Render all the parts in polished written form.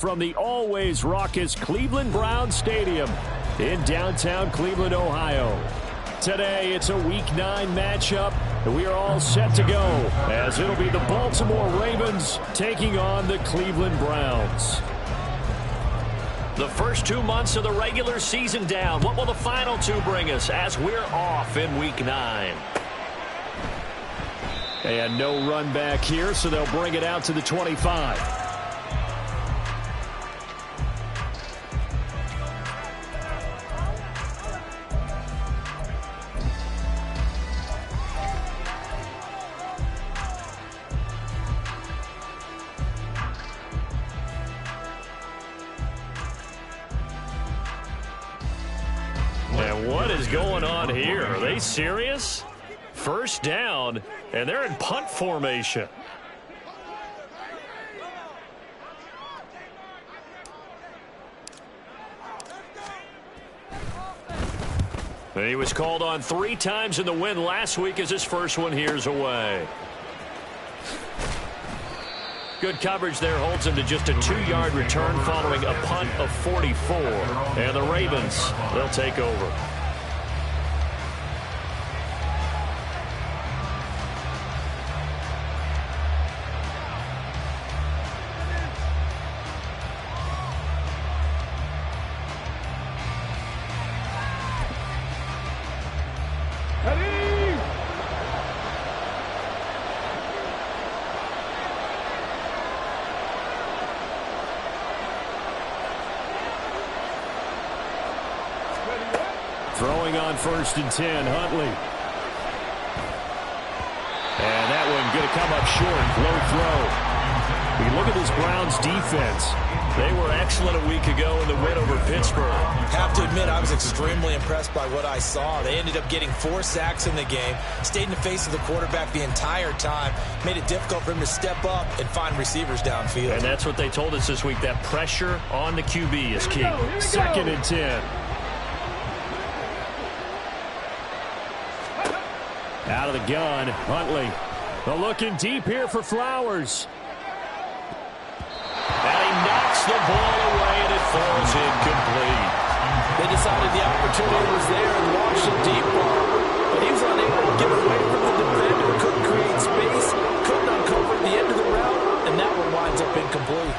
From the always raucous Cleveland Browns Stadium in downtown Cleveland, Ohio. Today, it's a Week 9 matchup, and we are all set to go as it'll be the Baltimore Ravens taking on the Cleveland Browns. The first 2 months of the regular season down. What will the final 2 bring us as we're off in Week 9? And no run back here, so they'll bring it out to the 25. And what is going on here? Are they serious? First down, and they're in punt formation. And he was called on 3 times in the win last week as his first one here's away. Good coverage there holds him to just a 2-yard return following a punt of 44. And the Ravens, they'll take over. Throwing on 1st and 10, Huntley. And that one going to come up short, low throw. We look at this Browns defense. They were excellent a week ago in the win over Pittsburgh. Have to admit, I was extremely impressed by what I saw. They ended up getting 4 sacks in the game, stayed in the face of the quarterback the entire time, made it difficult for him to step up and find receivers downfield. And that's what they told us this week, that pressure on the QB is key. 2nd and 10. Out of the gun, Huntley. They're looking deep here for Flowers. And he knocks the ball away, and it falls incomplete. They decided the opportunity was there and launched a deep ball. But he was unable to get away from the defender, couldn't create space, couldn't uncover the end of the route, and that one winds up incomplete.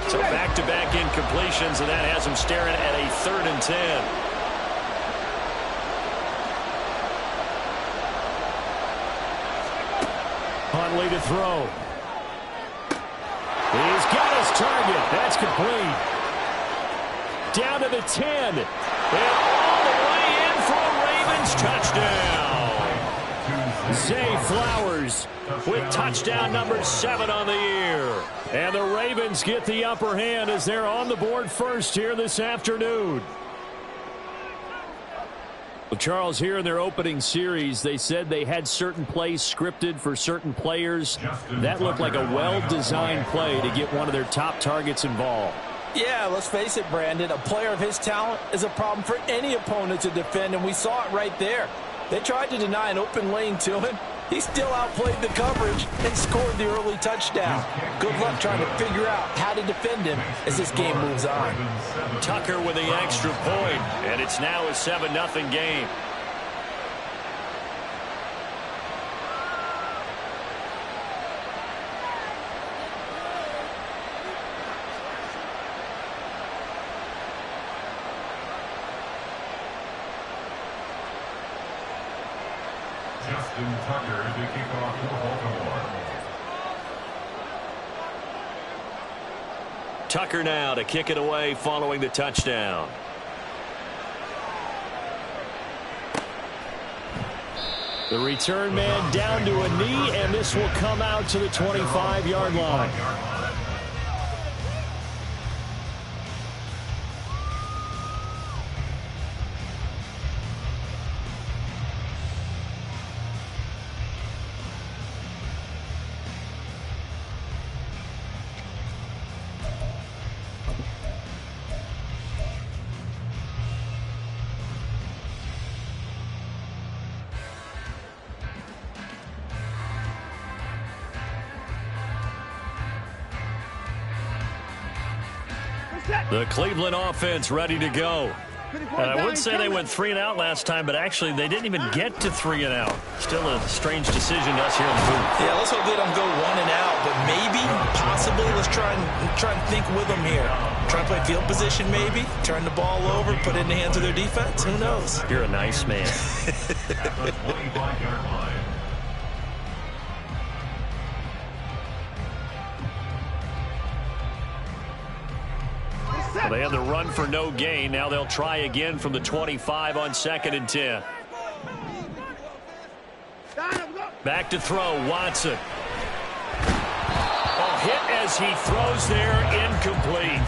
So back-to-back incompletions, and that has him staring at a 3rd and 10. Huntley to throw. He's got his target. That's complete. Down to the 10. And all the way in for a Ravens touchdown. Zay Flowers with touchdown number 7 on the year. And the Ravens get the upper hand as they're on the board first here this afternoon. Well, Charles, here in their opening series, they said they had certain plays scripted for certain players. That looked like a well-designed play to get one of their top targets involved. Yeah, let's face it, Brandon. A player of his talent is a problem for any opponent to defend, and we saw it right there. They tried to deny an open lane to him. He still outplayed the coverage and scored the early touchdown. Good luck trying to figure out how to defend him as this game moves on. Tucker with the extra point, and it's now a 7-0 game. Tucker to kick off for Baltimore. Tucker now to kick it away following the touchdown. The return man down to a knee, and this will come out to the 25-yard line. The Cleveland offense ready to go. I would say they went 3 and out last time, but actually they didn't even get to 3 and out. Still a strange decision to us here in the booth. Yeah, let's hope they don't go 1 and out, but maybe, possibly, let's try and think with them here. Try and play field position maybe, turn the ball over, put it in the hands of their defense. Who knows? You're a nice man. Well, they had the run for no gain. Now they'll try again from the 25 on 2nd and 10. Back to throw, Watson. Oh, hit as he throws there, incomplete.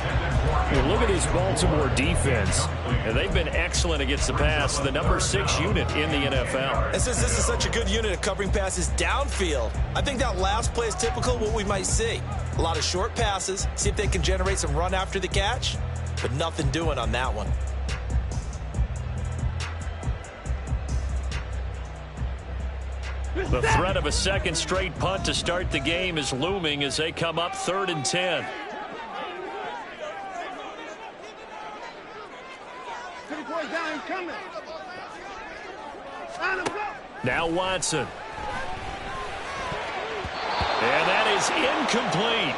Well, look at this Baltimore defense. And they've been excellent against the pass, the number 6 unit in the NFL. And since this is such a good unit of covering passes downfield, I think that last play is typical of what we might see. A lot of short passes, see if they can generate some run after the catch, but nothing doing on that one. The threat of a second straight punt to start the game is looming as they come up 3rd and 10. Now Watson. And that is incomplete.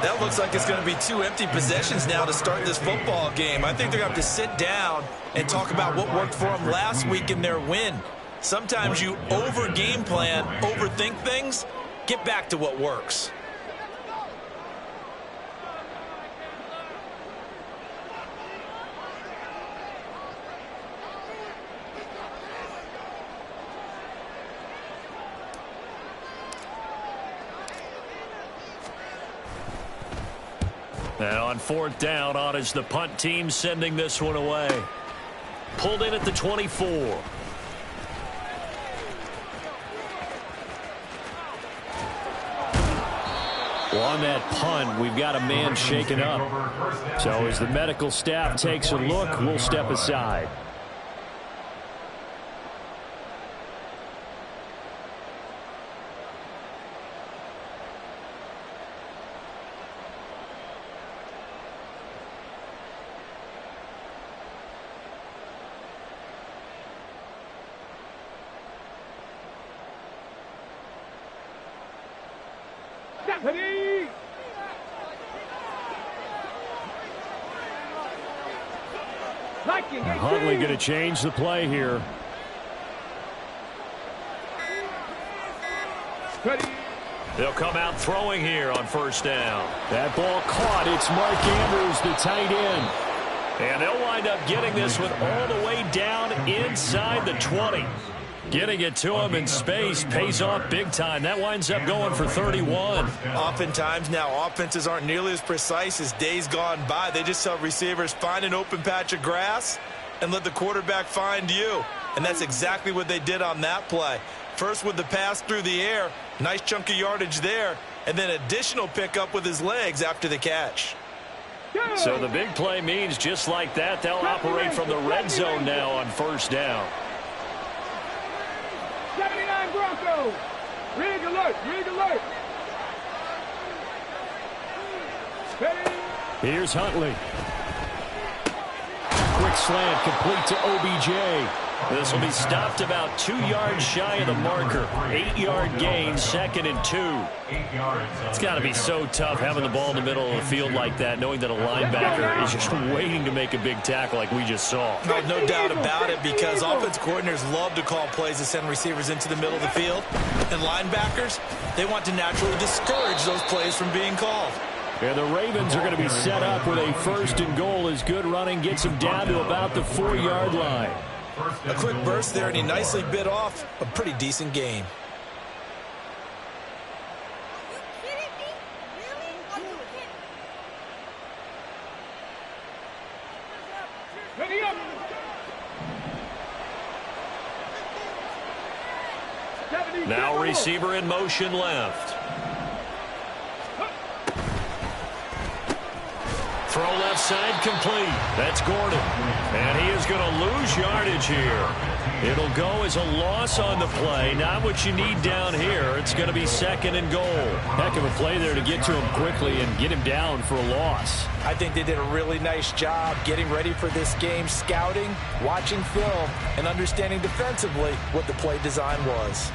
That looks like it's going to be 2 empty possessions now to start this football game. I think they're going to have to sit down and talk about what worked for them last week in their win. Sometimes you over-game plan, overthink things, get back to what works. And on 4th down, on is the punt team sending this one away. Pulled in at the 24. Well, on that punt, we've got a man shaken up. So as the medical staff takes a look, we'll step aside. Huntley going to change the play here. They'll come out throwing here on 1st down. That ball caught. It's Mark Andrews, the tight end. And they'll wind up getting this one all the way down inside the 20. Getting it to him in space pays off big time. That winds up going for 31. Oftentimes now, offenses aren't nearly as precise as days gone by. They just tell receivers, find an open patch of grass and let the quarterback find you. And that's exactly what they did on that play. First with the pass through the air, nice chunk of yardage there, and then additional pickup with his legs after the catch. So the big play means just like that, they'll operate from the red zone now on 1st down. 79 Broncos. Rig alert. Rig alert. Here's Huntley. Quick slant complete to OBJ. This will be stopped about 2 yards shy of the marker. 8-yard gain, 2nd and 2. It's got to be so tough having the ball in the middle of the field like that, knowing that a linebacker is just waiting to make a big tackle like we just saw. No doubt about it, because offense coordinators love to call plays to send receivers into the middle of the field. And linebackers, they want to naturally discourage those plays from being called. And the Ravens are going to be set up with a 1st and goal as good running gets them down to about the 4-yard line. A quick burst there, and he nicely bit off a pretty decent gain. Now receiver in motion left. Throw left side complete. That's Gordon. And he is going to lose yardage here. It'll go as a loss on the play. Not what you need down here. It's going to be 2nd and goal. Heck of a play there to get to him quickly and get him down for a loss. I think they did a really nice job getting ready for this game, scouting, watching film, and understanding defensively what the play design was.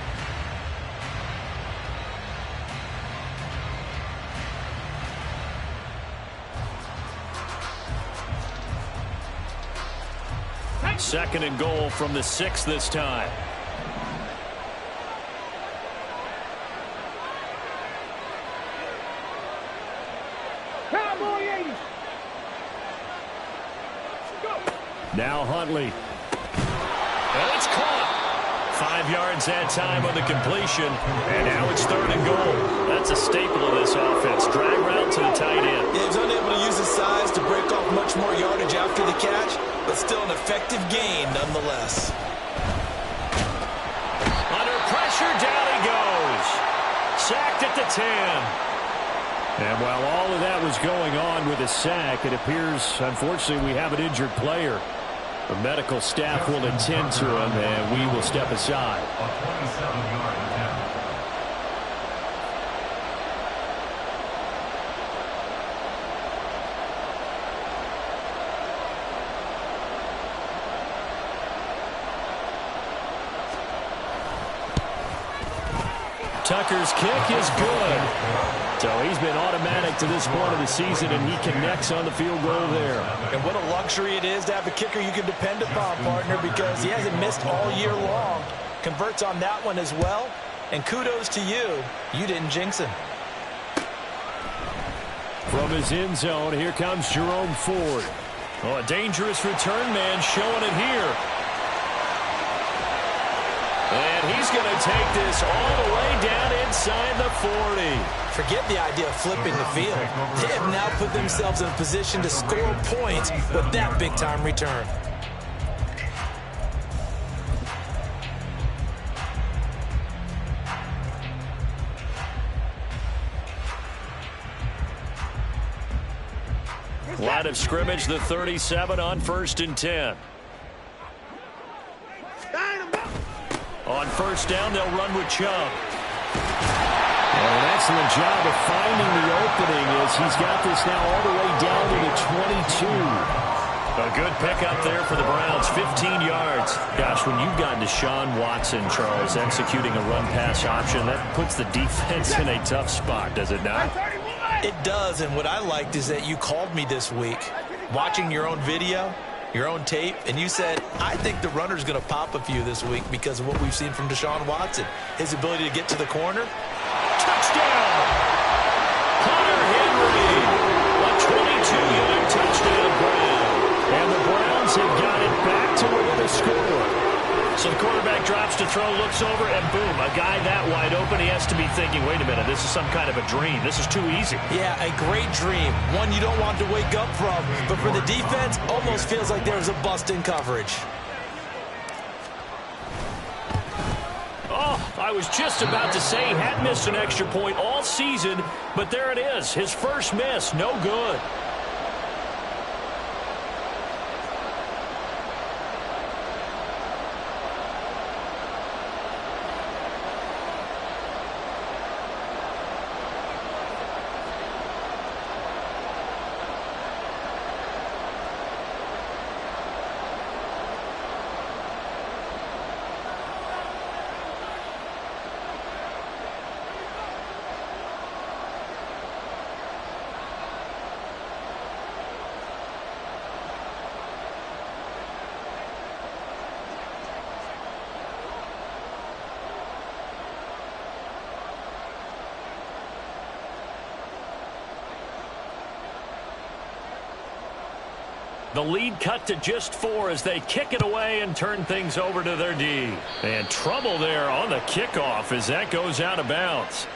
Second and goal from the 6 this time. Cowboy 80. Go. Now Huntley. And it's caught. 5 yards that time on the completion. And now it's 3rd and goal. That's a staple of this offense. Drag route to the tight end. Yeah, he was unable to use his size to break off much more yardage after the catch, but still an effective gain nonetheless. Under pressure, down he goes. Sacked at the 10. And while all of that was going on with a sack, it appears, unfortunately, we have an injured player. The medical staff will attend to him, and we will step aside. A 27-yard attempt. Tucker's kick is good. So he's been automatic to this point of the season, and he connects on the field goal there. And what a luxury it is to have a kicker you can depend upon, partner, because he hasn't missed all year long. Converts on that one as well. And kudos to you. You didn't jinx him. From his end zone, here comes Jerome Ford. Oh, a dangerous return man showing it here. And he's going to take this all the way down inside the 40. Forget the idea of flipping the field. They have now put themselves in a position to score points with that big-time return. Line of scrimmage, the 37 on 1st and 10. On 1st down, they'll run with Chubb. And an excellent job of finding the opening as he's got this now all the way down to the 22. A good pickup there for the Browns, 15 yards. Gosh, when you've got Deshaun Watson, Charles, executing a run-pass option, that puts the defense in a tough spot, does it not? It does, and what I liked is that you called me this week, watching your own video, your own tape, and you said, I think the runner's going to pop a few this week because of what we've seen from Deshaun Watson. His ability to get to the corner. Touchdown! Hunter Henry! A 22-yard touchdown grab. And the Browns have got it back to within a score. So the quarterback drops to throw, looks over, and boom, a guy that wide open, he has to be thinking, wait a minute, this is some kind of a dream. This is too easy. Yeah, a great dream. One you don't want to wake up from. But for the defense, almost feels like there was a bust in coverage. Oh, I was just about to say he hadn't missed an extra point all season, but there it is. His first miss, no good. The lead cut to just 4 as they kick it away and turn things over to their D. And trouble there on the kickoff as that goes out of bounds.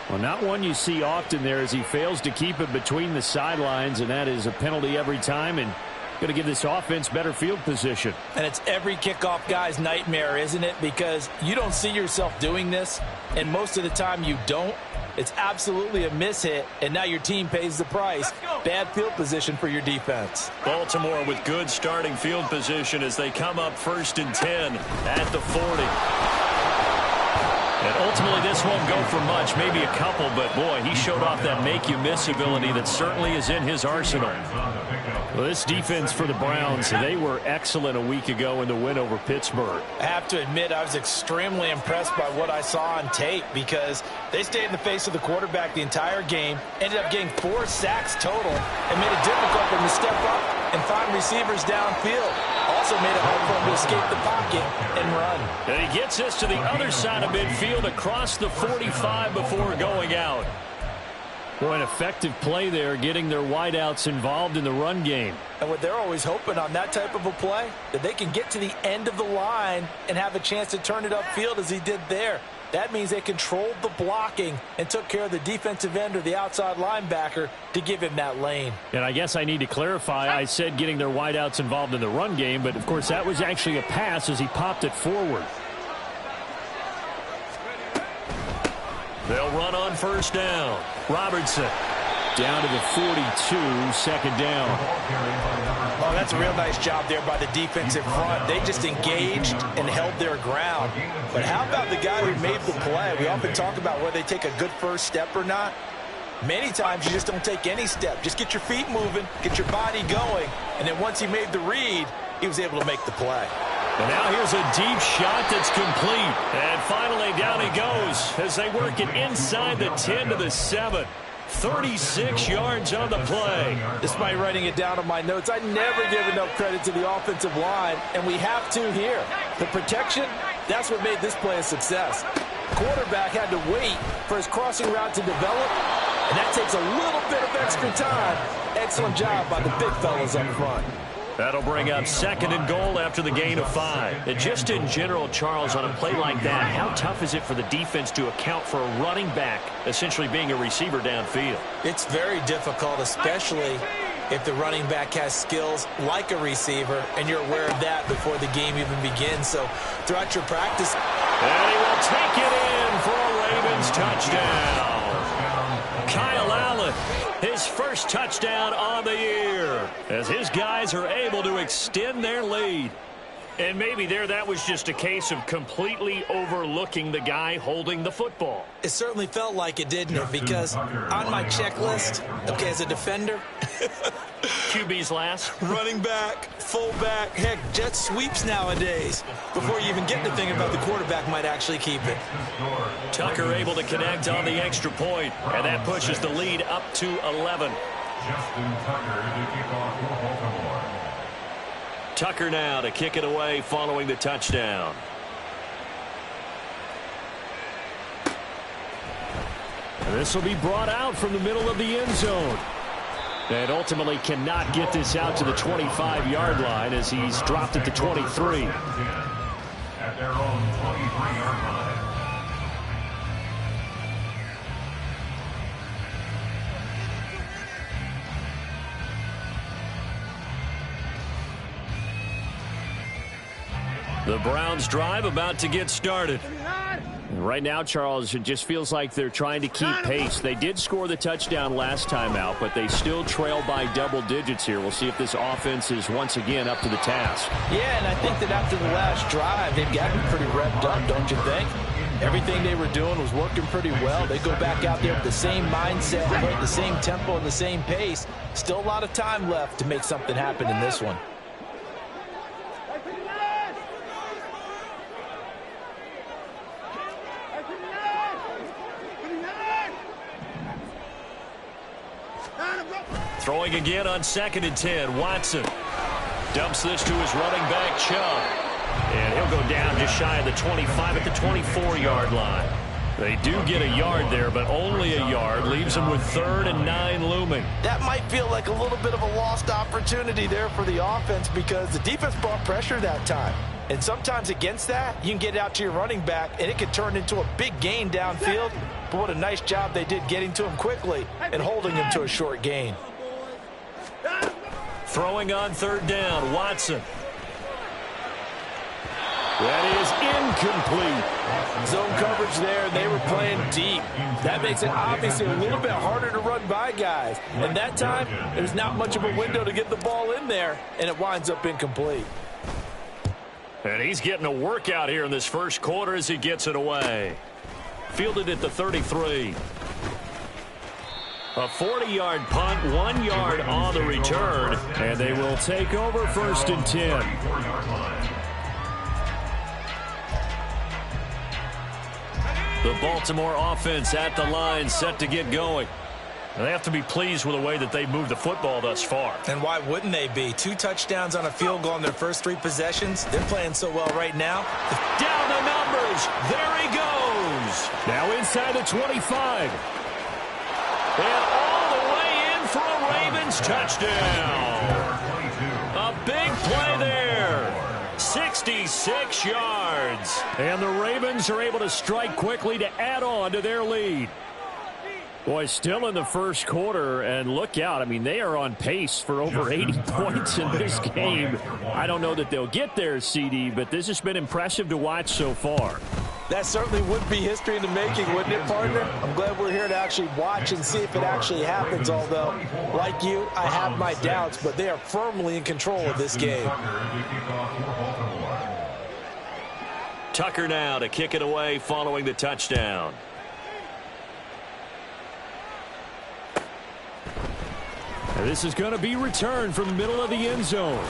Well, not one you see often there as he fails to keep it between the sidelines, and that is a penalty every time and going to give this offense better field position. And it's every kickoff guy's nightmare, isn't it? Because you don't see yourself doing this, and most of the time you don't. It's absolutely a mishit, and now your team pays the price. Bad field position for your defense. Baltimore with good starting field position as they come up 1st and 10 at the 40. And ultimately, this won't go for much, maybe a couple, but boy, he showed off that make-you-miss ability that certainly is in his arsenal. Well, this defense for the Browns, they were excellent a week ago in the win over Pittsburgh. I have to admit, I was extremely impressed by what I saw on tape because they stayed in the face of the quarterback the entire game, ended up getting 4 sacks total, and made it difficult for him to step up and find receivers downfield. Also made it hard for him to escape the pocket and run. And he gets us to the other side of midfield across the 45 before going out. Well, an effective play there, getting their wideouts involved in the run game. And what they're always hoping on that type of a play, that they can get to the end of the line and have a chance to turn it upfield as he did there. That means they controlled the blocking and took care of the defensive end or the outside linebacker to give him that lane. And I guess I need to clarify, I said getting their wideouts involved in the run game, but of course that was actually a pass as he popped it forward. They'll run on 1st down. Robertson down to the 42, 2nd down. Oh, that's a real nice job there by the defensive front. They just engaged and held their ground. But how about the guy who made the play? We often talk about whether they take a good first step or not. Many times you just don't take any step. Just get your feet moving, get your body going, and then once he made the read, he was able to make the play. And now here's a deep shot that's complete. And finally down he goes as they work it inside the 10 to the 7. 36 yards on the play. Despite writing it down on my notes, I never give enough credit to the offensive line, and we have to here. The protection, that's what made this play a success. Quarterback had to wait for his crossing route to develop, and that takes a little bit of extra time. Excellent job by the big fellas up front. That'll bring up 2nd and goal after the gain of 5. And just in general, Charles, on a play like that, how tough is it for the defense to account for a running back essentially being a receiver downfield? It's very difficult, especially if the running back has skills like a receiver, and you're aware of that before the game even begins. So throughout your practice. And he will take it in for a Ravens touchdown. Kyle Allen, his first touchdown on the year, as his guys are able to extend their lead. And maybe that was just a case of completely overlooking the guy holding the football. It certainly felt like it, didn't it? Because on my checklist, okay, as a defender, QB's last. running back, fullback, heck, jet sweeps nowadays. Before you even get to thinking about the quarterback might actually keep it. Tucker able to connect on the extra point, and that pushes the lead up to 11. Justin Tucker to kick off for Baltimore. Tucker now to kick it away following the touchdown. This will be brought out from the middle of the end zone. And ultimately cannot get this out to the 25-yard line as he's dropped at the 23. At their own 23-yard line. The Browns drive about to get started. Right now, Charles, it just feels like they're trying to keep pace. They did score the touchdown last time out, but they still trail by double digits here. We'll see if this offense is once again up to the task. Yeah, and I think that after the last drive, they've gotten pretty revved up, don't you think? Everything they were doing was working pretty well. They go back out there with the same mindset, the same tempo, and the same pace. Still a lot of time left to make something happen in this one. Throwing again on 2nd and 10. Watson dumps this to his running back, Chubb. And he'll go down just shy of the 25 at the 24-yard line. They do get a yard there, but only a yard. Leaves them with 3rd and 9 looming. That might feel like a little bit of a lost opportunity there for the offense because the defense brought pressure that time. And sometimes against that, you can get out to your running back, and it could turn into a big gain downfield. But what a nice job they did getting to him quickly and holding him to a short gain. Throwing on 3rd down, Watson. That is incomplete. Zone coverage there, and they were playing deep. That makes it obviously a little bit harder to run by guys. And that time, there's not much of a window to get the ball in there, and it winds up incomplete. And he's getting a workout here in this first quarter as he gets it away. Fielded at the 33. A 40-yard punt, 1 yard on the return, and they will take over first and 10. The Baltimore offense at the line, set to get going. And they have to be pleased with the way that they've moved the football thus far. And why wouldn't they be? 2 touchdowns on a field goal in their first 3 possessions. They're playing so well right now. Down the numbers. There he goes. Now inside the 25. And all the way in for a Ravens touchdown. A big play there. 66 yards. And the Ravens are able to strike quickly to add on to their lead. Boy, still in the first quarter, and look out. I mean, they are on pace for over 80 points in this game. I don't know that they'll get there, CD, but this has been impressive to watch so far. That certainly would be history in the making, wouldn't it, partner? I'm glad we're here to actually watch and see if it actually happens, although, like you, I have my doubts, but they are firmly in control of this game. Tucker now to kick it away following the touchdown. And this is going to be returned from the middle of the end zone.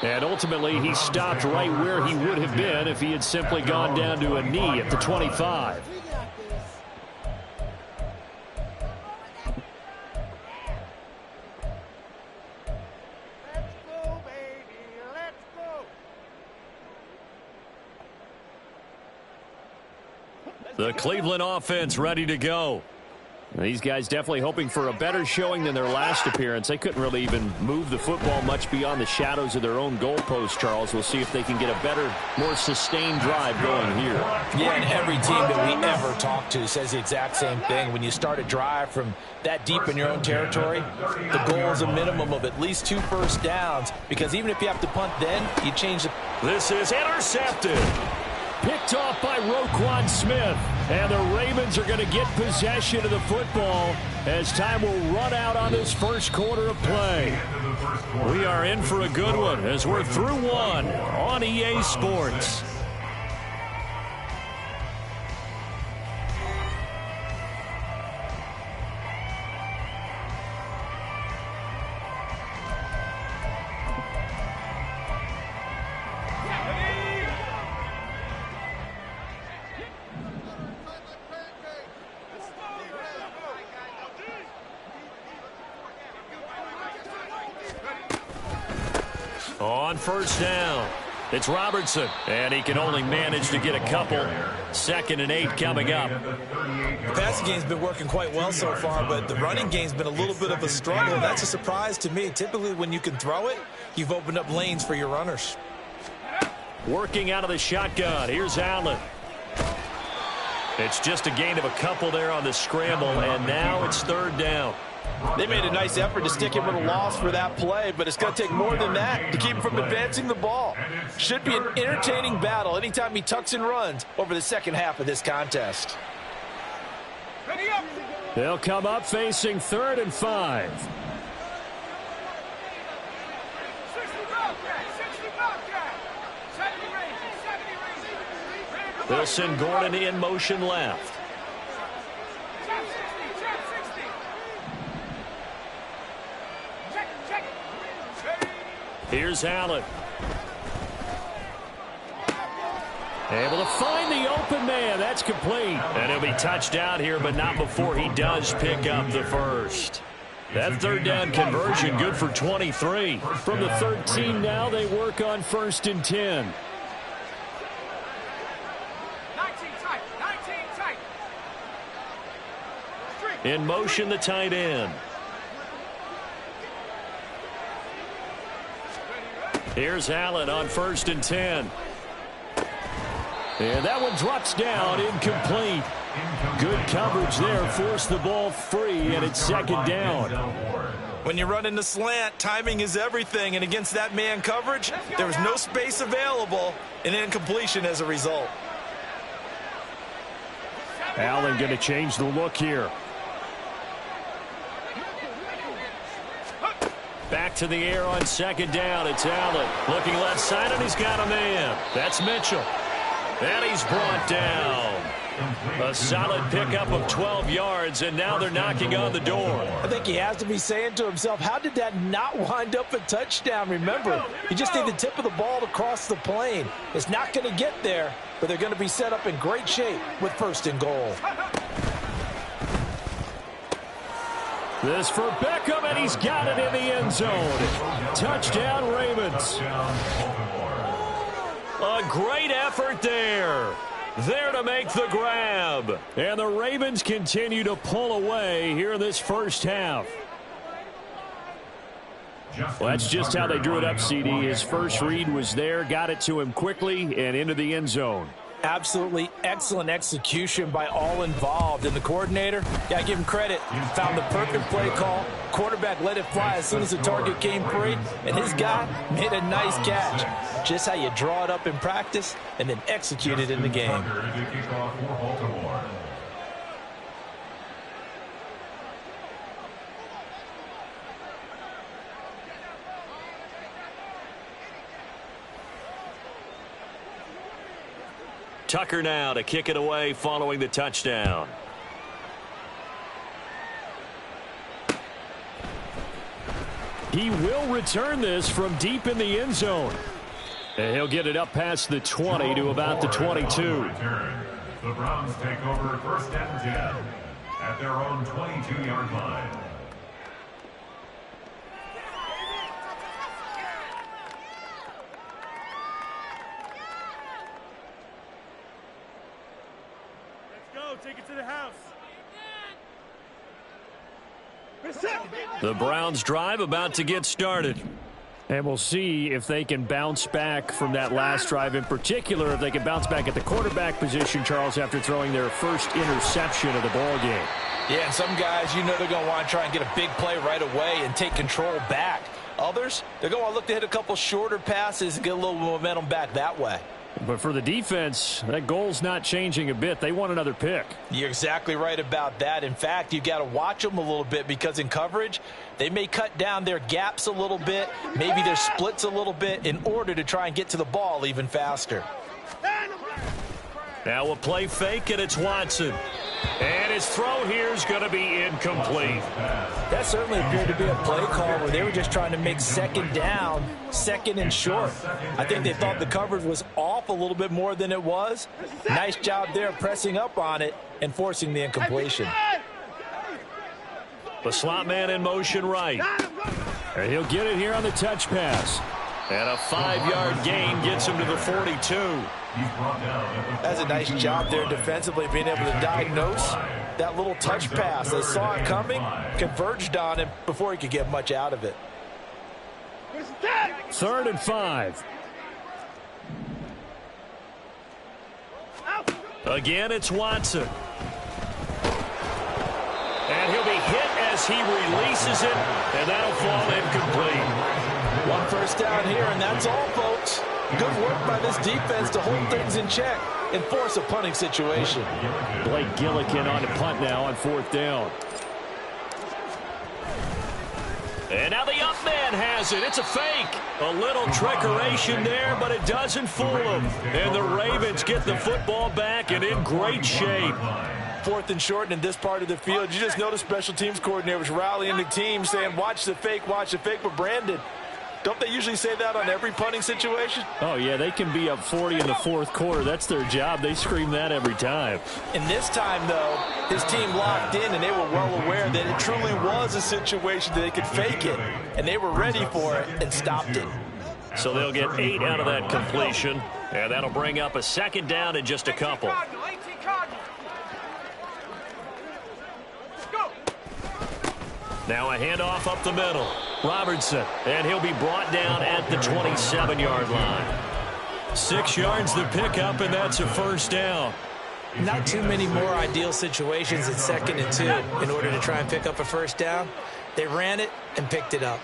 And ultimately, he stopped right where he would have been if he had simply gone down to a knee at the 25. The Cleveland offense ready to go. These guys definitely hoping for a better showing than their last appearance. They couldn't really even move the football much beyond the shadows of their own goalpost, Charles. We'll see if they can get a better, more sustained drive going here. Yeah, and every team that we ever talk to says the exact same thing. When you start a drive from that deep in your own territory, the goal is a minimum of at least 2 first downs, because even if you have to punt then, you change the... This is intercepted. Picked off by Roquan Smith. And the Ravens are going to get possession of the football as time will run out on this first quarter of play. We are in for a good one as we're through one on EA Sports. On first down, it's Robertson, and he can only manage to get a couple. 2nd and 8 coming up. The passing game's been working quite well so far, but the running game's been a little bit of a struggle. That's a surprise to me. Typically, when you can throw it, you've opened up lanes for your runners. Working out of the shotgun. Here's Allen. It's just a gain of a couple there on the scramble, and now it's 3rd down. They made a nice effort to stick him with a loss for that play, but it's going to take more than that to keep him from advancing the ball. Should be an entertaining battle anytime he tucks and runs over the second half of this contest. They'll come up facing 3rd and 5. They'll send Gordon in motion left. Here's Allen. Able to find the open man. That's complete. And he'll be touched out here, but not before he does pick up the first. That 3rd down conversion good for 23. From the 13 now, they work on 1st and 10. 19 tight. In motion, the tight end. Here's Allen on 1st and 10. And that one drops down, incomplete. Good coverage there, forced the ball free, and it's 2nd down. When you run in the slant, timing is everything, and against that man coverage, there was no space available, and incompletion as a result. Allen going to change the look here. Back to the air on second down. It's Allen. Looking left side, and he's got a man. That's Mitchell. And he's brought down. A solid pickup of 12 yards, and now they're knocking on the door. I think he has to be saying to himself, how did that not wind up a touchdown? Remember, you just need the tip of the ball to cross the plane. It's not going to get there, but they're going to be set up in great shape with first and goal. This for Beckham, and he's got it in the end zone. Touchdown, Ravens. A great effort there. There to make the grab. And the Ravens continue to pull away here in this first half. Well, that's just how they drew it up, CD. His first read was there, got it to him quickly, and into the end zone. Absolutely excellent execution by all involved. And the coordinator, got to give him credit, found the perfect play call. Quarterback let it fly as soon as the target came free, and his guy made a nice catch. Just how you draw it up in practice and then execute it in the game. Tucker now to kick it away following the touchdown. He will return this from deep in the end zone. And he'll get it up past the 20 to about the 22. The Browns take over first and 10 at their own 22-yard line. Take it to the house. The Browns drive about to get started. And we'll see if they can bounce back from that last drive, in particular if they can bounce back at the quarterback position, Charles, after throwing their first interception of the ball game. Yeah, and some guys, you know they're going to want to try and get a big play right away and take control back. Others, they're going to look to hit a couple shorter passes and get a little momentum back that way. But for the defense, that goal's not changing a bit. They want another pick. You're exactly right about that. In fact, you got to watch them a little bit because in coverage, they may cut down their gaps a little bit, maybe their splits a little bit in order to try and get to the ball even faster. Now a play fake, and it's Watson. And his throw here is going to be incomplete. That certainly appeared to be a play call where they were just trying to make second down, second and short. I think they thought the coverage was off a little bit more than it was. Nice job there pressing up on it and forcing the incompletion. The slot man in motion right. And he'll get it here on the touch pass. And a 5-yard gain gets him to the 42. That's a nice job there defensively, being able to diagnose that little touch pass. They saw it coming, converged on him before he could get much out of it. 3rd and 5. Again, it's Watson. And he'll be hit as he releases it, and that'll fall incomplete. One first down here, and that's all, folks. Good work by this defense to hold things in check and force a punting situation. Blake Gillikin on the punt now on 4th down. And now the up man has it. It's a fake. A little trickeration there, but it doesn't fool him. And the Ravens get the football back and in great shape. 4th and short in this part of the field. You just noticed special teams coordinators rallying the team saying, watch the fake, but Brandon, don't they usually say that on every punting situation? Oh, yeah, they can be up 40 in the 4th quarter. That's their job. They scream that every time. And this time, though, his team locked in, and they were well aware that it truly was a situation that they could fake it. And they were ready for it and stopped it. So they'll get 8 out of that completion, and that'll bring up a 2nd down in just a couple. Now a handoff up the middle. Robertson, and he'll be brought down at the 27-yard line. 6 yards the pickup, and that's a first down. not too many more ideal situations at 2nd and 2 in order to try and pick up a first down. They ran it and picked it up.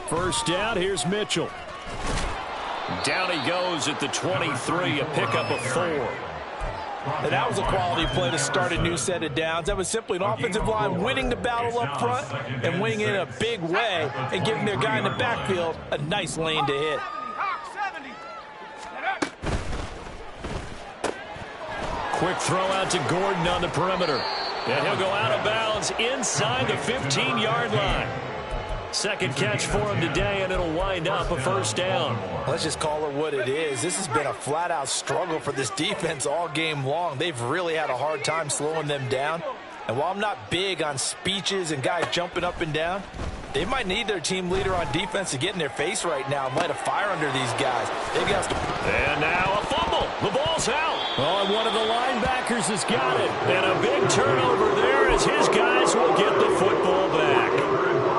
First down, here's Mitchell. Down he goes at the 23, a pickup of 4. And that was a quality play to start a new set of downs. That was simply an offensive line winning the battle up front and winning it in a big way and giving their guy in the backfield a nice lane to hit. Quick throw out to Gordon on the perimeter. And he'll go out of bounds inside the 15-yard line. Second catch for him today, and it'll wind up a first down. Let's just call it what it is. This has been a flat-out struggle for this defense all game long. They've really had a hard time slowing them down. And while I'm not big on speeches and guys jumping up and down, they might need their team leader on defense to get in their face right now and light a fire under these guys. And now a fumble. The ball's out. Oh, and one of the linebackers has got it. And a big turnover there as his guys will get the football back.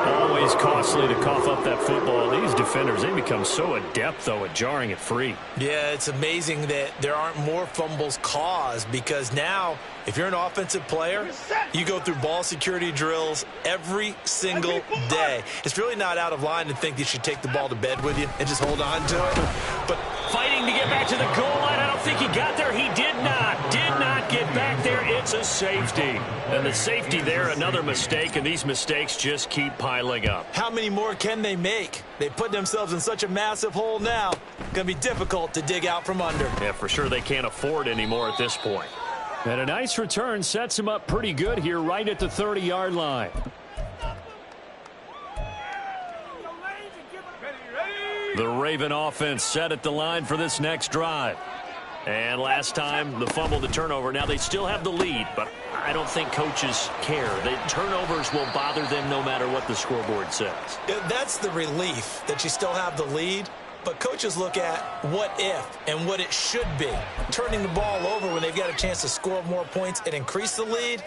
Always costly to cough up that football. These defenders, they become so adept, though, at jarring it free. Yeah, it's amazing that there aren't more fumbles caused because now, if you're an offensive player, you go through ball security drills every single day. It's really not out of line to think you should take the ball to bed with you and just hold on to it. But fighting to get back to the goal line. I don't think he got there. He did not get back there. It's a safety. And the safety there, another mistake, and these mistakes just keep piling up. How many more can they make? They put themselves in such a massive hole now. It's going to be difficult to dig out from under. Yeah, for sure they can't afford anymore at this point. And a nice return sets him up pretty good here right at the 30-yard line. The Raven offense set at the line for this next drive. And last time, the fumble, the turnover. Now they still have the lead, but I don't think coaches care. The turnovers will bother them no matter what the scoreboard says. That's the relief that you still have the lead. But coaches look at what if and what it should be. Turning the ball over when they've got a chance to score more points and increase the lead,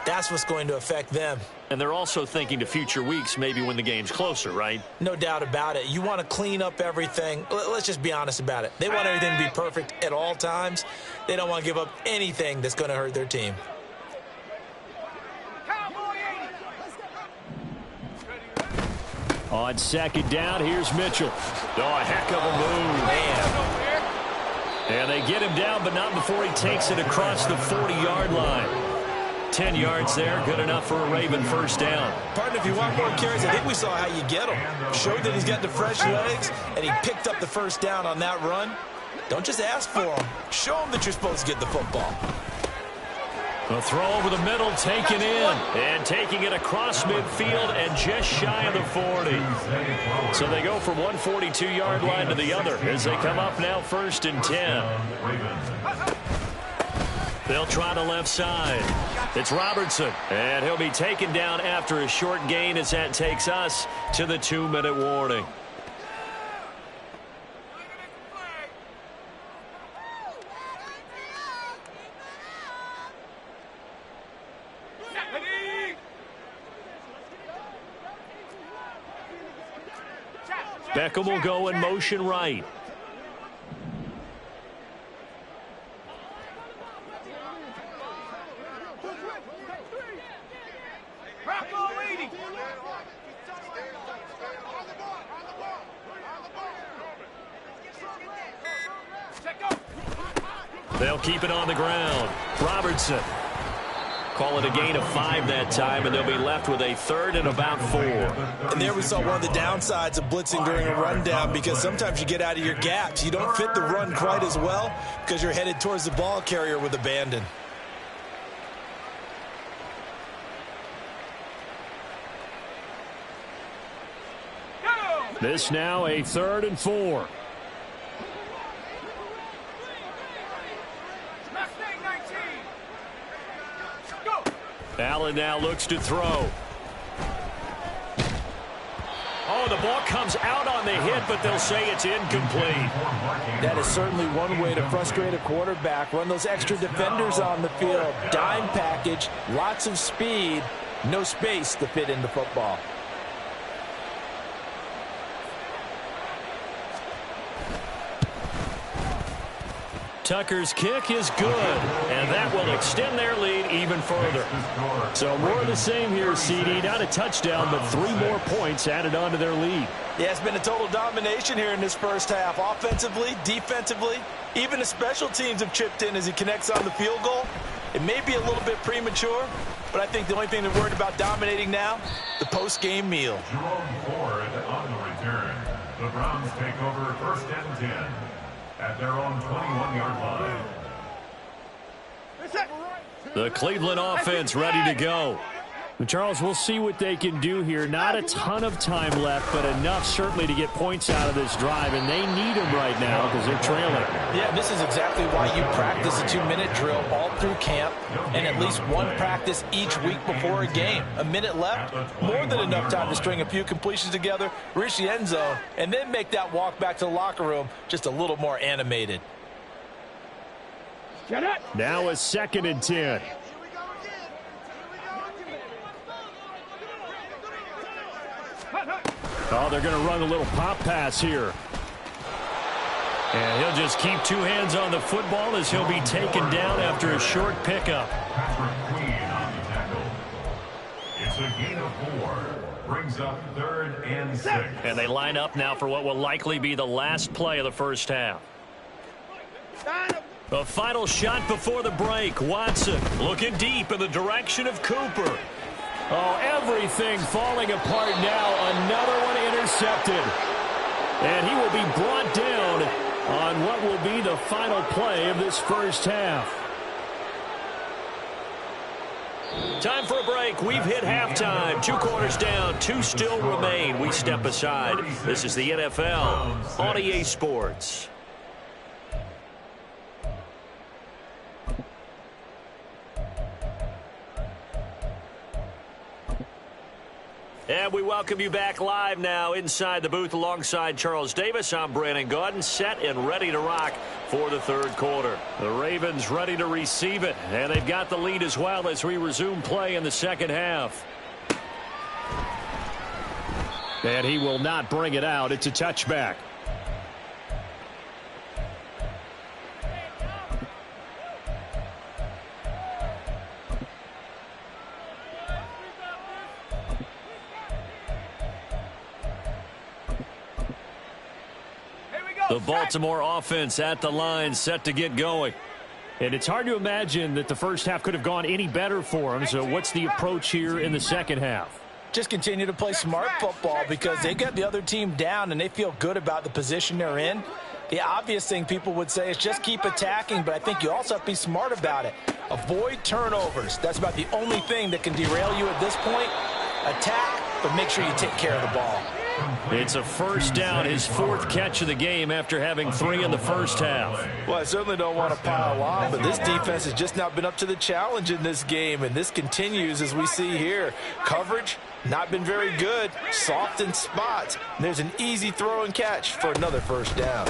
that's what's going to affect them. And they're also thinking to future weeks, maybe when the game's closer, right? No doubt about it. You want to clean up everything. Let's just be honest about it. They want everything to be perfect at all times. They don't want to give up anything that's going to hurt their team. On second down, here's Mitchell. Oh, a heck of a move. Man. And they get him down, but not before he takes it across the 40-yard line. 10 yards there, good enough for a Raven first down. Partner, if you want more carries, I think we saw how you get him. Showed that he's got the fresh legs, and he picked up the first down on that run. Don't just ask for him. Show him that you're supposed to get the football. A throw over the middle, taken in, and taking it across midfield and just shy of the 40. So they go from one 42-yard line to the other as they come up now 1st and 10. They'll try the left side. It's Robertson, and he'll be taken down after a short gain as that takes us to the 2-minute warning. Beckham will go in motion right. They'll keep it on the ground. Robertson. Call it a gain of 5 that time, and they'll be left with a 3rd and about 4. And there we saw one of the downsides of blitzing during a rundown, because sometimes you get out of your gaps. You don't fit the run quite as well because you're headed towards the ball carrier with abandon. This now a 3rd and 4. Allen now looks to throw. Oh, the ball comes out on the hit, but they'll say it's incomplete. That is certainly one way to frustrate a quarterback. Run those extra defenders on the field. Dime package, lots of speed, no space to fit in the football. Tucker's kick is good, and that will extend their lead even further. So more of the same here, CD. Not a touchdown, but 3 more points added on to their lead. Yeah, it's been a total domination here in this first half. Offensively, defensively, even the special teams have chipped in as he connects on the field goal. It may be a little bit premature, but I think the only thing they're worried about dominating now, the post-game meal. Jerome Ford on the return. The Browns take over 1st and 10 at their own 21-yard line. The Cleveland offense ready to go. Charles, we'll see what they can do here. Not a ton of time left, but enough certainly to get points out of this drive, and they need them right now because they're trailing. Yeah, this is exactly why you practice a 2-minute drill all through camp and at least one practice each week before a game. A minute left, more than enough time to string a few completions together, reach the end zone, and then make that walk back to the locker room just a little more animated. Now a 2nd and 10. Oh, they're going to run a little pop pass here. And he'll just keep 2 hands on the football as he'll be taken down after a short pickup. Patrick Queen on the tackle. It's a gain of 4. Brings up 3rd and 6. And they line up now for what will likely be the last play of the first half. A final shot before the break. Watson looking deep in the direction of Cooper. Oh, everything falling apart now. Another one intercepted. And he will be brought down on what will be the final play of this first half. Time for a break. We've hit halftime. 2 quarters down. 2 still remain. We step aside. This is the NFL on EA Sports. And we welcome you back live now inside the booth alongside Charles Davis. I'm Brandon Gaudin, set and ready to rock for the 3rd quarter. The Ravens ready to receive it, and they've got the lead as well as we resume play in the 2nd half. And he will not bring it out. It's a touchback. The Baltimore offense at the line, set to get going. And it's hard to imagine that the first half could have gone any better for them. So what's the approach here in the 2nd half? Just continue to play smart football because they got the other team down and they feel good about the position they're in. The obvious thing people would say is just keep attacking, but I think you also have to be smart about it. Avoid turnovers. That's about the only thing that can derail you at this point. Attack, but make sure you take care of the ball. It's a first down, his 4th catch of the game after having 3 in the first half. Well, I certainly don't want to pile on, but this defense has just not been up to the challenge in this game, and this continues as we see here. Coverage, not been very good, soft in spots. And there's an easy throw and catch for another first down.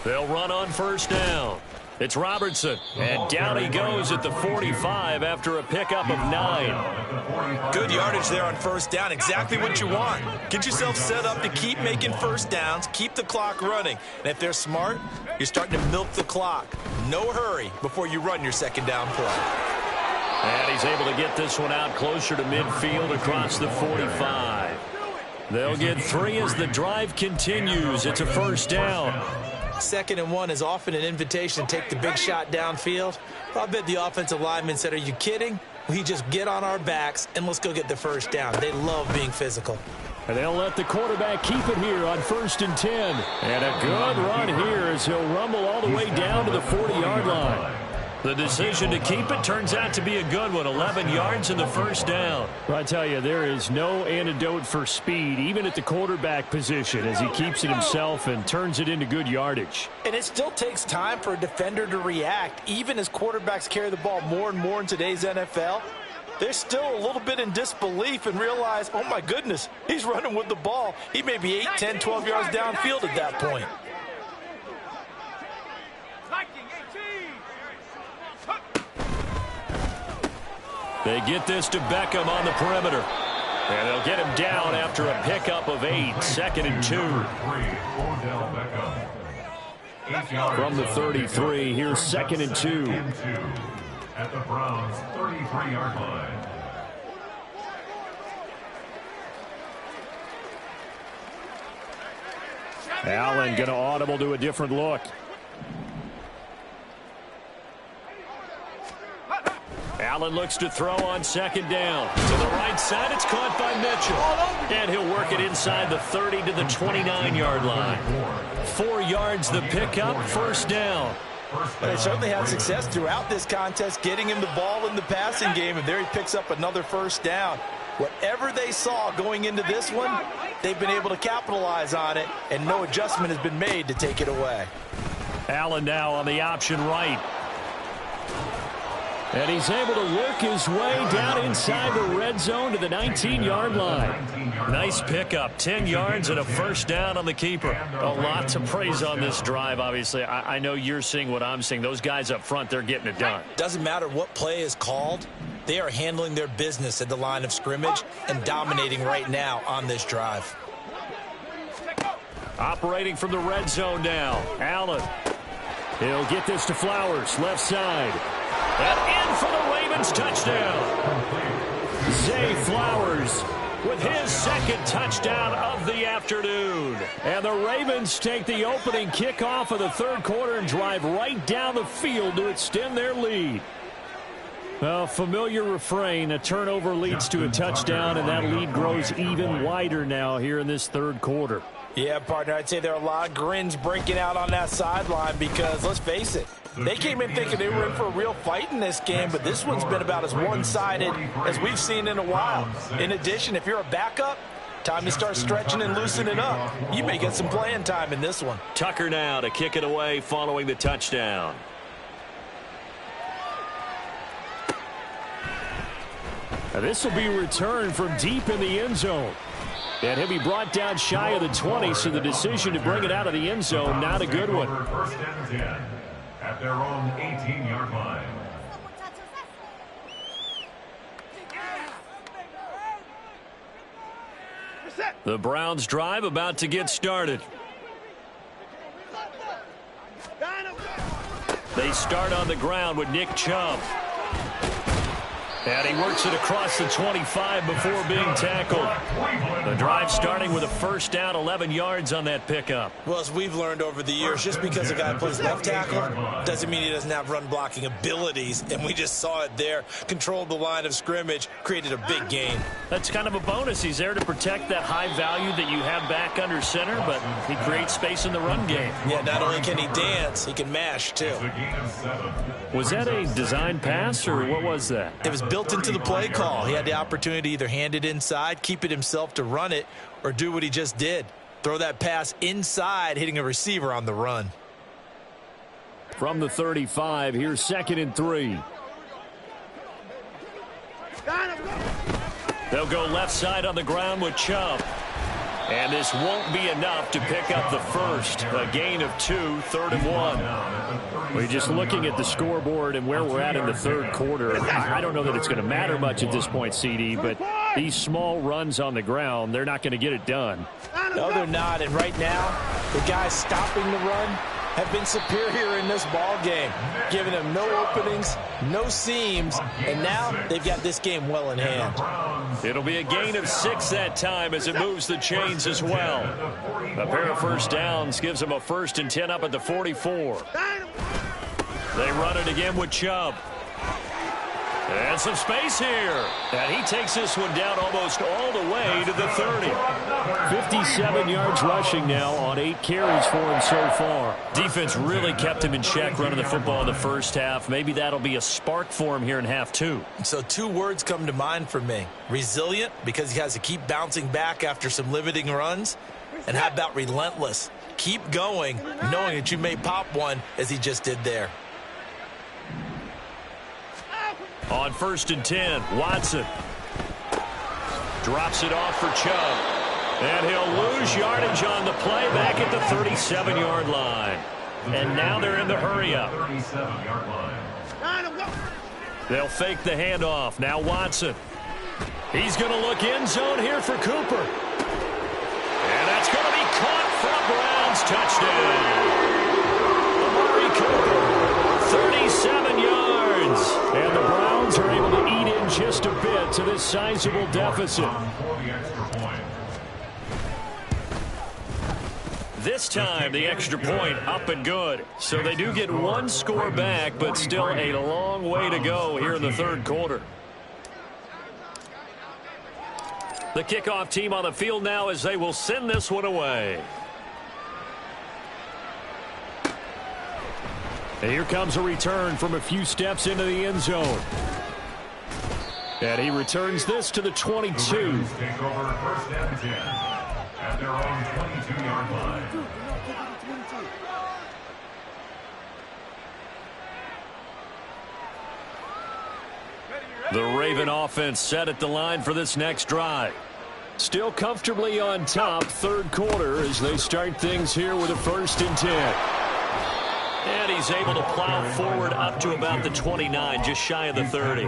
They'll run on first down. It's Robertson, and down he goes at the 45 after a pickup of 9. Good yardage there on first down, exactly what you want. Get yourself set up to keep making first downs, keep the clock running. And if they're smart, you're starting to milk the clock. No hurry before you run your 2nd down play. And he's able to get this one out closer to midfield across the 45. They'll get 3 as the drive continues. It's a first down. 2nd and 1 is often an invitation to take the big shot downfield. I bet the offensive lineman said, are you kidding? We just get on our backs and let's go get the first down. They love being physical. And they'll let the quarterback keep it here on 1st and 10. And a good run here as he'll rumble all the way down to the 40-yard line. The decision to keep it turns out to be a good one. 11 yards in the first down. I tell you, there is no antidote for speed, even at the quarterback position, as he keeps it himself and turns it into good yardage. And it still takes time for a defender to react. Even as quarterbacks carry the ball more and more in today's NFL, they're still a little bit in disbelief and realize, oh my goodness, he's running with the ball. He may be 8, 10, 12 yards downfield at that point. They get this to Beckham on the perimeter. And they'll get him down after a pickup of 8. 2nd and 2. From the 33, here's 2nd and 2. At the Browns' 33-yard line. Allen going to audible to a different look. Allen looks to throw on 2nd down. To the right side, it's caught by Mitchell. And he'll work it inside the 30 to the 29-yard line. 4 yards the pickup, 1st down. They certainly had success throughout this contest, getting him the ball in the passing game, and there he picks up another 1st down. Whatever they saw going into this one, they've been able to capitalize on it, and no adjustment has been made to take it away. Allen now on the option right. And he's able to work his way down inside the red zone to the 19-yard line. Nice pickup, 10 yards and a 1st down on the keeper. A lot to praise on this drive, obviously. I know you're seeing what I'm seeing. Those guys up front, they're getting it done. Doesn't matter what play is called. They are handling their business at the line of scrimmage and dominating right now on this drive. Operating from the red zone now. Allen. He'll get this to Flowers, left side. And in for the Ravens touchdown. Zay Flowers with his 2nd touchdown of the afternoon. And the Ravens take the opening kickoff of the 3rd quarter and drive right down the field to extend their lead. A familiar refrain, a turnover leads to a touchdown, and that lead grows even wider now here in this 3rd quarter. Yeah, partner, I'd say there are a lot of grins breaking out on that sideline because, let's face it, they came in thinking they were in for a real fight in this game, but this one's been about as one-sided as we've seen in a while. In addition, if you're a backup, time to start stretching and loosening up. You may get some playing time in this one. Tucker now to kick it away following the touchdown. Now this will be returned from deep in the end zone. And he'll be brought down shy of the 20, so the decision to bring it out of the end zone, not a good one. 1st and 10 at their own 18-yard line. The Browns drive about to get started. They start on the ground with Nick Chubb. And he works it across the 25 before being tackled. The drive starting with a 1st down, 11 yards on that pickup. Well, as we've learned over the years, just because a guy plays left tackle doesn't mean he doesn't have run blocking abilities. And we just saw it there. Controlled the line of scrimmage, created a big gain. That's kind of a bonus. He's there to protect that high value that you have back under center, but he creates space in the run game. Yeah, not only can he dance, he can mash, too. Was that a design pass, or what was that? It was built into the play call. He had the opportunity to either hand it inside, keep it himself to run it, or do what he just did. Throw that pass inside, hitting a receiver on the run. From the 35, here's 2nd and 3. They'll go left side on the ground with Chubb. And this won't be enough to pick up the 1st. A gain of 2, 3rd and 1. We're just looking at the scoreboard and where we're at in the 3rd quarter. I don't know that it's going to matter much at this point, CD, but these small runs on the ground, they're not going to get it done. No, they're not. And right now, the guys stopping the run have been superior in this ball game, giving them no openings, no seams, and now they've got this game well in hand. It'll be a gain of 6 that time as it moves the chains as well. A pair of 1st downs gives them a 1st and 10 up at the 44. They run it again with Chubb. And some space here. And he takes this one down almost all the way to the 30. 57 yards rushing now on 8 carries for him so far. Defense really kept him in check running the football in the 1st half. Maybe that'll be a spark for him here in half 2. So 2 words come to mind for me. Resilient, because he has to keep bouncing back after some limiting runs. And how about relentless? Keep going, knowing that you may pop one as he just did there. On 1st and 10, Watson drops it off for Chubb. And he'll lose yardage on the play back at the 37-yard line. And now they're in the hurry-up. They'll fake the handoff. Now Watson. He's going to look end zone here for Cooper. And that's going to be caught for a Browns touchdown. Cooper, 37 yards. And the Browns are able to eat in just a bit to this sizable deficit. This time, the extra point up and good. So they do get one score back, but still a long way to go here in the third quarter. The kickoff team on the field now as they will send this one away. And here comes a return from a few steps into the end zone. And he returns this to the 22. The Ravens take over first and 10 at their own 22-yard line. The Raven offense set at the line for this next drive. Still comfortably on top, third quarter, as they start things here with a 1st and 10. And he's able to plow forward up to about the 29, just shy of the 30.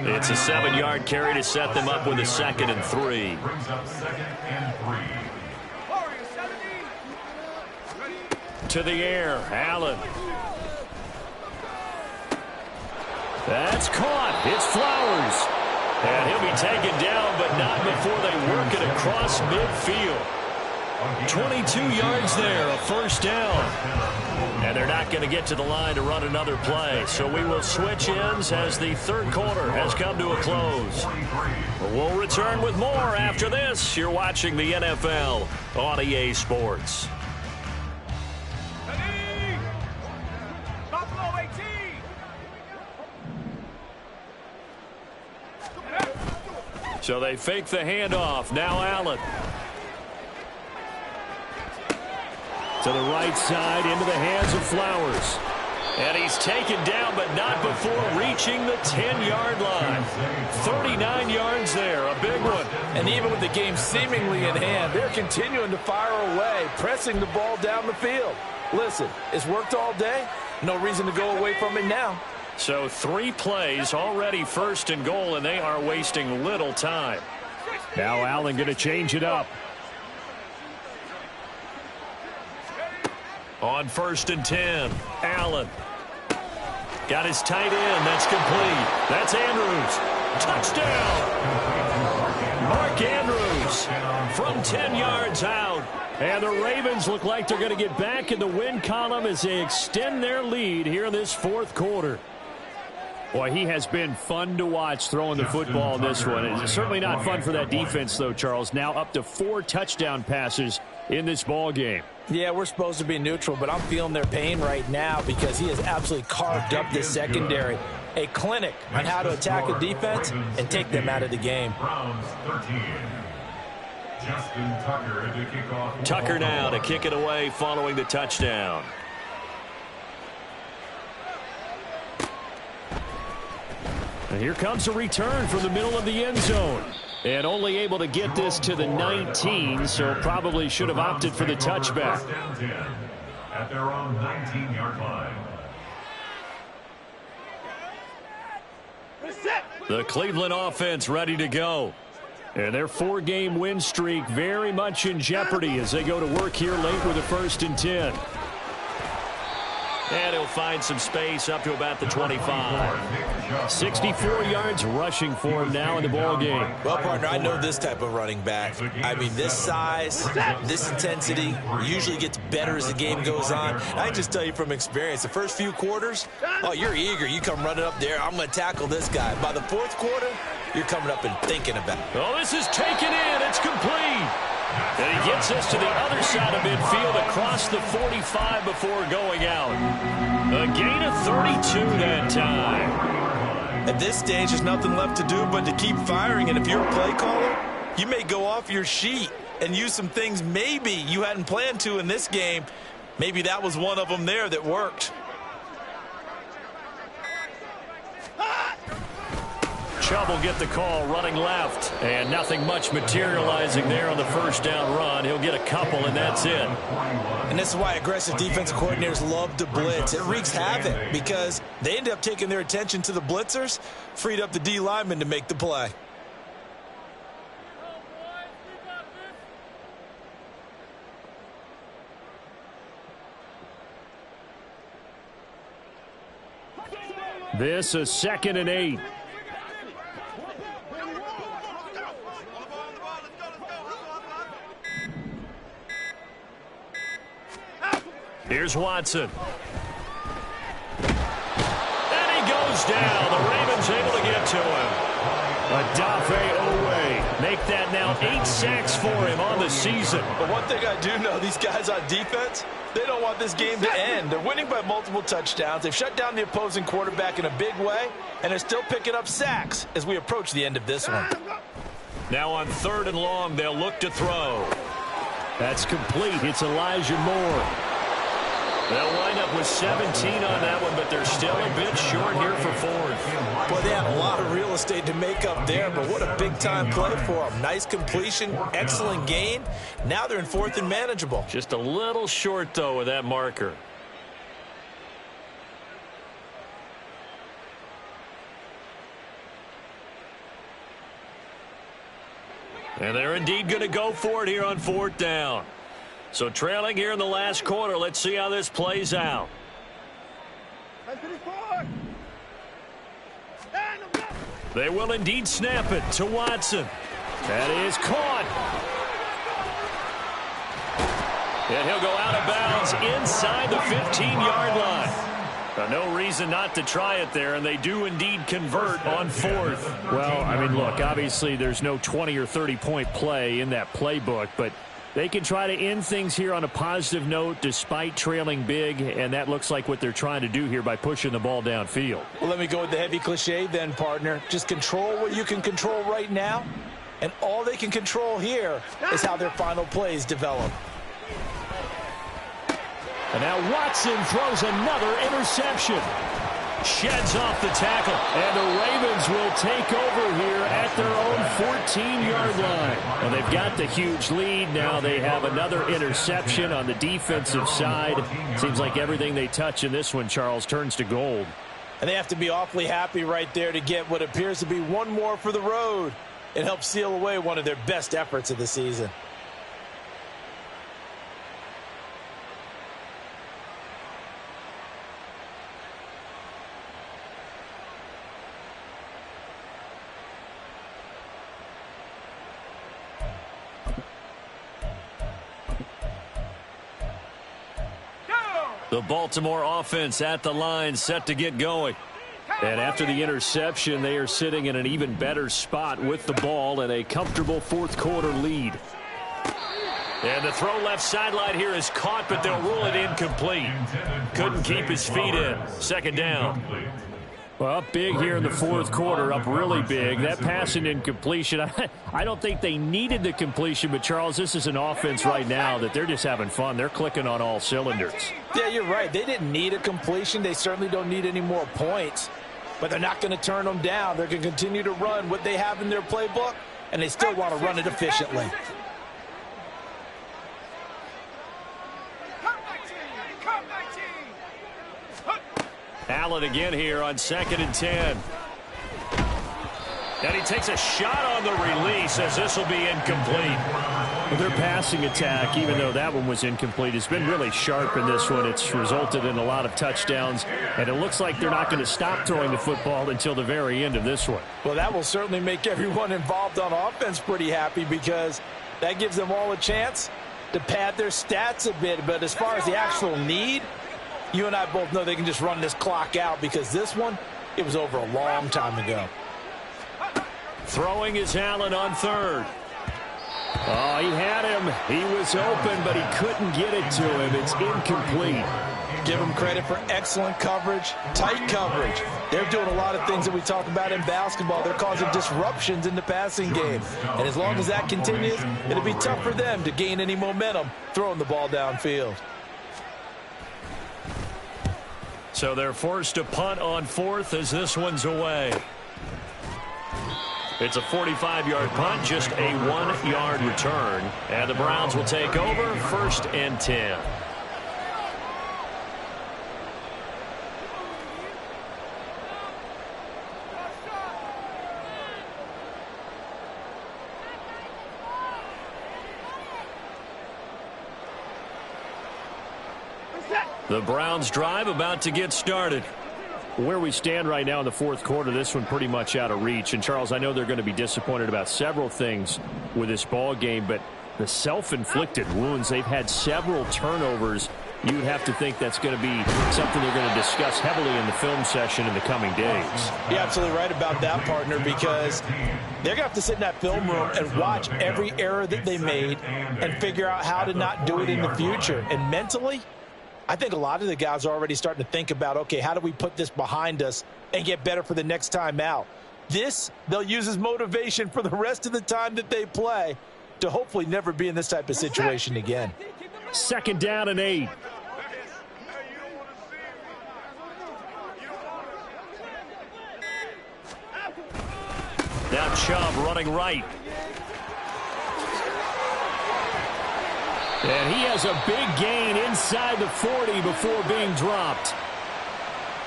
It's a 7-yard carry to set them up with a 2nd and 3. Brings up 2nd and 3. To the air, Allen. That's caught. It's Flowers. And he'll be taken down, but not before they work it across midfield. 22 yards there, a 1st down. And they're not going to get to the line to run another play. So we will switch ends as the third quarter has come to a close. We'll return with more after this. You're watching the NFL on EA Sports. So they fake the handoff. Now Allen. To the right side, into the hands of Flowers. And he's taken down, but not before reaching the 10-yard line. 39 yards there, a big one. And even with the game seemingly in hand, they're continuing to fire away, pressing the ball down the field. Listen, it's worked all day. No reason to go away from it now. So 3 plays, already 1st and goal, and they are wasting little time. Now Allen going to change it up. On 1st and 10, Allen. Got his tight end. That's complete. That's Andrews. Touchdown! Mark Andrews from 10 yards out. And the Ravens look like they're going to get back in the win column as they extend their lead here in this fourth quarter. Boy, he has been fun to watch throwing the football in this one. It's certainly not fun for that defense, though, Charles. Now up to 4 touchdown passes in this ball game. Yeah, we're supposed to be neutral, but I'm feeling their pain right now because he has absolutely carved up this secondary. A clinic on how to attack a defense and take them out of the game. Browns 13. Justin Tucker to kick off. Tucker now to kick it away following the touchdown. And here comes a return from the middle of the end zone. And only able to get this to the 19, so probably should have opted for the touchback. At their own 19-yard line. The Cleveland offense ready to go. And their 4-game win streak very much in jeopardy as they go to work here late with a 1st and 10. And he'll find some space up to about the 25. 64 yards rushing for him now in the ball game. Well, partner, I know this type of running back. I mean, this size, this intensity usually gets better as the game goes on. I can just tell you from experience, the first few quarters, oh, you're eager. You come running up there, I'm going to tackle this guy. By the 4th quarter, you're coming up and thinking about it. Oh, this is taken in. It's complete. And he gets us to the other side of midfield across the 45 before going out. A gain of 32 that time. At this stage, there's nothing left to do but to keep firing. And if you're a play caller, you may go off your sheet and use some things maybe you hadn't planned to in this game. Maybe that was one of them there that worked. Chubb will get the call running left, and nothing much materializing there on the 1st down run. He'll get a couple, and that's it. And this is why aggressive defensive coordinators love to blitz. It wreaks havoc because they end up taking their attention to the blitzers, freed up the D lineman to make the play. This is 2nd and 8. Here's Watson. And he goes down. The Ravens able to get to him. Odafe Owe. Make that now 8 sacks for him on the season. But one thing I do know, these guys on defense, they don't want this game to end. They're winning by multiple touchdowns. They've shut down the opposing quarterback in a big way, and they're still picking up sacks as we approach the end of this one. Now on 3rd and long, they'll look to throw. That's complete. It's Elijah Moore. They'll wind up with 17 on that one, but they're still a bit short here for 4th. Well, they had a lot of real estate to make up there, but what a big-time play for them. Nice completion, excellent gain. Now they're in 4th and manageable. Just a little short, though, with that marker. And they're indeed going to go for it here on 4th down. So trailing here in the last quarter. Let's see how this plays out. They will indeed snap it to Watson. That is caught. And he'll go out of bounds inside the 15-yard line. No reason not to try it there, and they do indeed convert on 4th. Well, I mean, look, obviously there's no 20 or 30-point play in that playbook, but they can try to end things here on a positive note despite trailing big, and that looks like what they're trying to do here by pushing the ball downfield. Well, let me go with the heavy cliche then, partner. Just control what you can control right now, and all they can control here is how their final plays develop. And now Watson throws another interception. Sheds off the tackle. And the Ravens will take over here at their own 14-yard line. And they've got the huge lead. Now they have another interception on the defensive side. Seems like everything they touch in this one, Charles, turns to gold. And they have to be awfully happy right there to get what appears to be one more for the road. It helps seal away one of their best efforts of the season. The Baltimore offense at the line, set to get going. And after the interception, they are sitting in an even better spot with the ball and a comfortable 4th quarter lead. And the throw left sideline here is caught, but they'll rule it incomplete. Couldn't keep his feet in. 2nd down. Well, up big here in the 4th quarter, up really big. That passing incompletion, I don't think they needed the completion, but, Charles, this is an offense right now that they're just having fun. They're clicking on all cylinders. Yeah, you're right. They didn't need a completion. They certainly don't need any more points, but they're not going to turn them down. They're going to continue to run what they have in their playbook, and they still want to run it efficiently. Allen again here on 2nd and 10. And he takes a shot on the release as this will be incomplete. Well, their passing attack, even though that one was incomplete, has been really sharp in this one. It's resulted in a lot of touchdowns, and it looks like they're not going to stop throwing the football until the very end of this one. Well, that will certainly make everyone involved on offense pretty happy because that gives them all a chance to pad their stats a bit. But as far as the actual need, you and I both know they can just run this clock out because this one, it was over a long time ago. Throwing is Allen on 3rd. Oh, he had him. He was open, but he couldn't get it to him. It's incomplete. Give them credit for excellent coverage, tight coverage. They're doing a lot of things that we talk about in basketball. They're causing disruptions in the passing game. And as long as that continues, it'll be tough for them to gain any momentum throwing the ball downfield. So they're forced to punt on 4th as this one's away. It's a 45-yard punt, just a 1-yard return. And the Browns will take over 1st and 10. The Browns drive about to get started. Where we stand right now in the fourth quarter, this one pretty much out of reach. And, Charles, I know they're going to be disappointed about several things with this ball game, but the self-inflicted wounds, they've had several turnovers. You would have to think that's going to be something they're going to discuss heavily in the film session in the coming days. You're absolutely right about that, partner, because they're going to have to sit in that film room and watch every error that they made and figure out how to not do it in the future. And mentally, I think a lot of the guys are already starting to think about, okay, how do we put this behind us and get better for the next time out? This, they'll use as motivation for the rest of the time that they play to hopefully never be in this type of situation again. 2nd down and 8. Now Chubb running right. And he has a big gain inside the 40 before being dropped.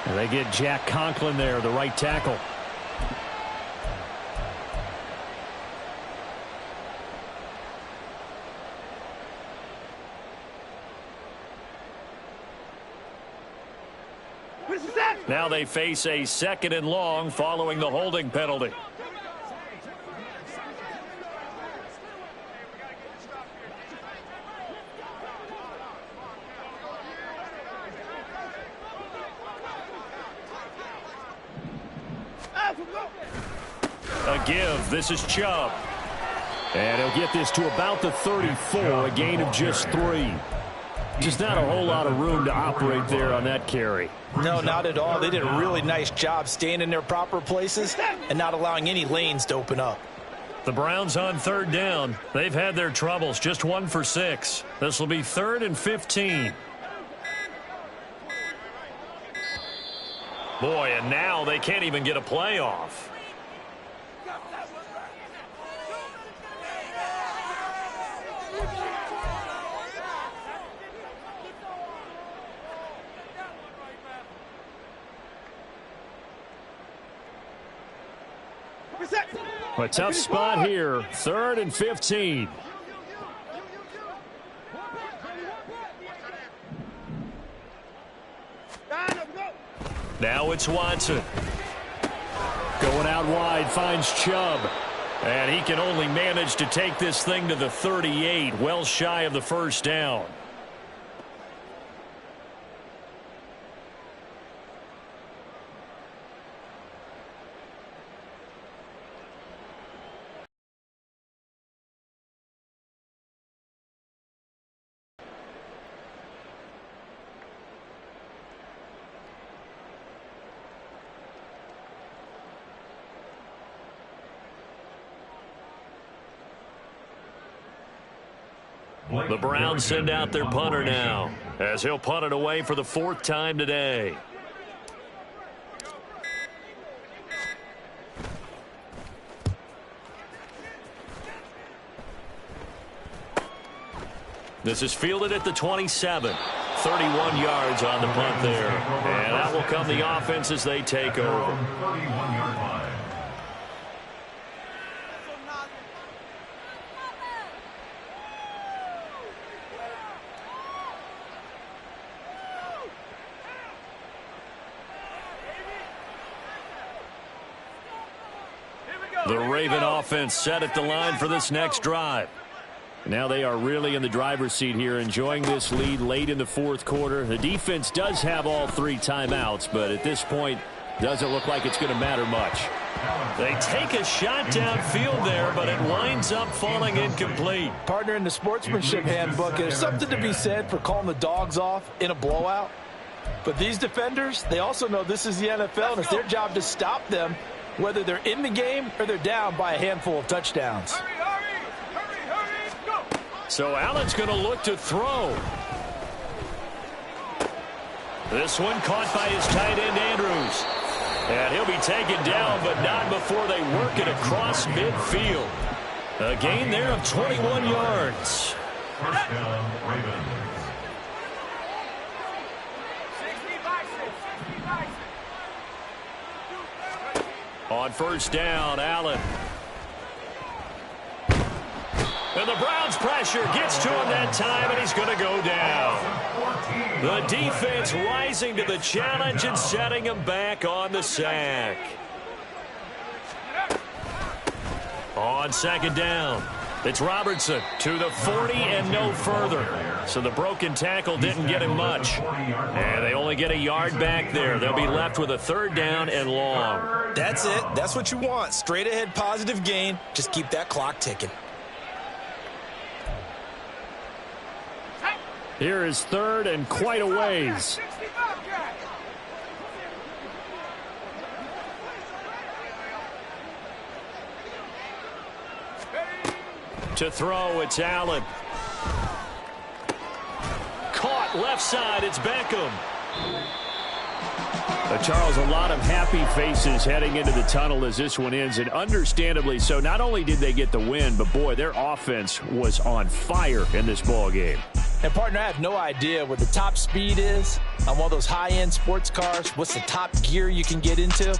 And they get Jack Conklin there, the right tackle. Now they face a 2nd and long following the holding penalty. A give. This is Chubb. And he'll get this to about the 34, a gain of just 3. Just not a whole lot of room to operate there on that carry. No, not at all. They did a really nice job staying in their proper places and not allowing any lanes to open up. The Browns on 3rd down. They've had their troubles. Just 1 for 6. This will be 3rd and 15. Boy, and now they can't even get a play off. A tough spot here. 3rd and 15. Now it's Watson. Going out wide, finds Chubb. And he can only manage to take this thing to the 38, well shy of the 1st down. The Browns send out their punter now, as he'll punt it away for the 4th time today. This is fielded at the 27. 31 yards on the punt there. And that will come the offense as they take over. 31-yard line. The Raven offense set at the line for this next drive. Now they are really in the driver's seat here, enjoying this lead late in the 4th quarter. The defense does have all 3 timeouts, but at this point, doesn't look like it's going to matter much. They take a shot downfield there, but it winds up falling incomplete. Partner, in the sportsmanship handbook, there's something to be said for calling the dogs off in a blowout. But these defenders, they also know this is the NFL, and it's their job to stop them, whether they're in the game or they're down by a handful of touchdowns. So Allen's going to look to throw. This one caught by his tight end, Andrews. And he'll be taken down, but not before they work it across midfield. A gain there of 21 yards. 1st down, Ravens. On 1st down, Allen. And the Browns pressure gets to him that time, and he's going to go down. The defense rising to the challenge and setting him back on the sack. On second down, it's Robertson to the 40 and no further. So the broken tackle didn't get him much. And they only get a yard back there. They'll be left with a third down and long. That's it. That's what you want. Straight ahead positive gain. Just keep that clock ticking. Here is third and quite a ways. To throw, it's Allen. Caught left side, it's Beckham. Charles, a lot of happy faces heading into the tunnel as this one ends, and understandably so. Not only did they get the win, but boy, their offense was on fire in this ball game. And partner, I have no idea what the top speed is on one of those high-end sports cars. What's the top gear you can get into?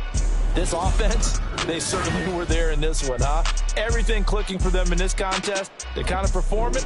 This offense, they certainly were there in this one, huh? Everything clicking for them in this contest. They're kind of performing.